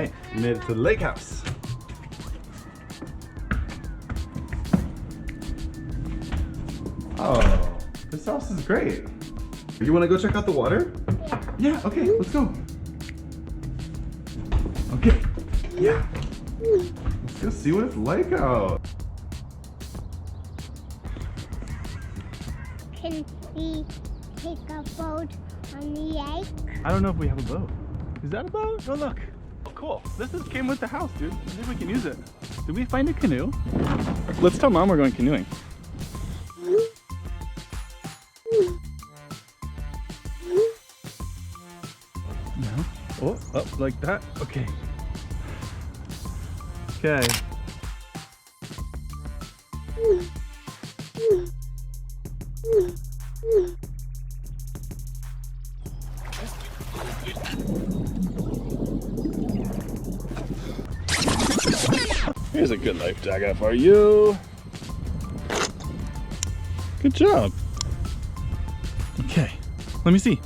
Okay, we made it to the lake house. Oh, this house is great. You want to go check out the water? Yeah, okay, let's go. Okay, yeah. Let's go see what it's like out. Can we take a boat on the lake? I don't know if we have a boat. Is that a boat? Oh, look. Oh, cool. This came with the house, dude. Let's see if we can use it. Did we find a canoe? Let's tell Mom we're going canoeing. No. Oh, up like that. Okay. Okay. Here's a good life jacket for you. Good job. Okay, let me see.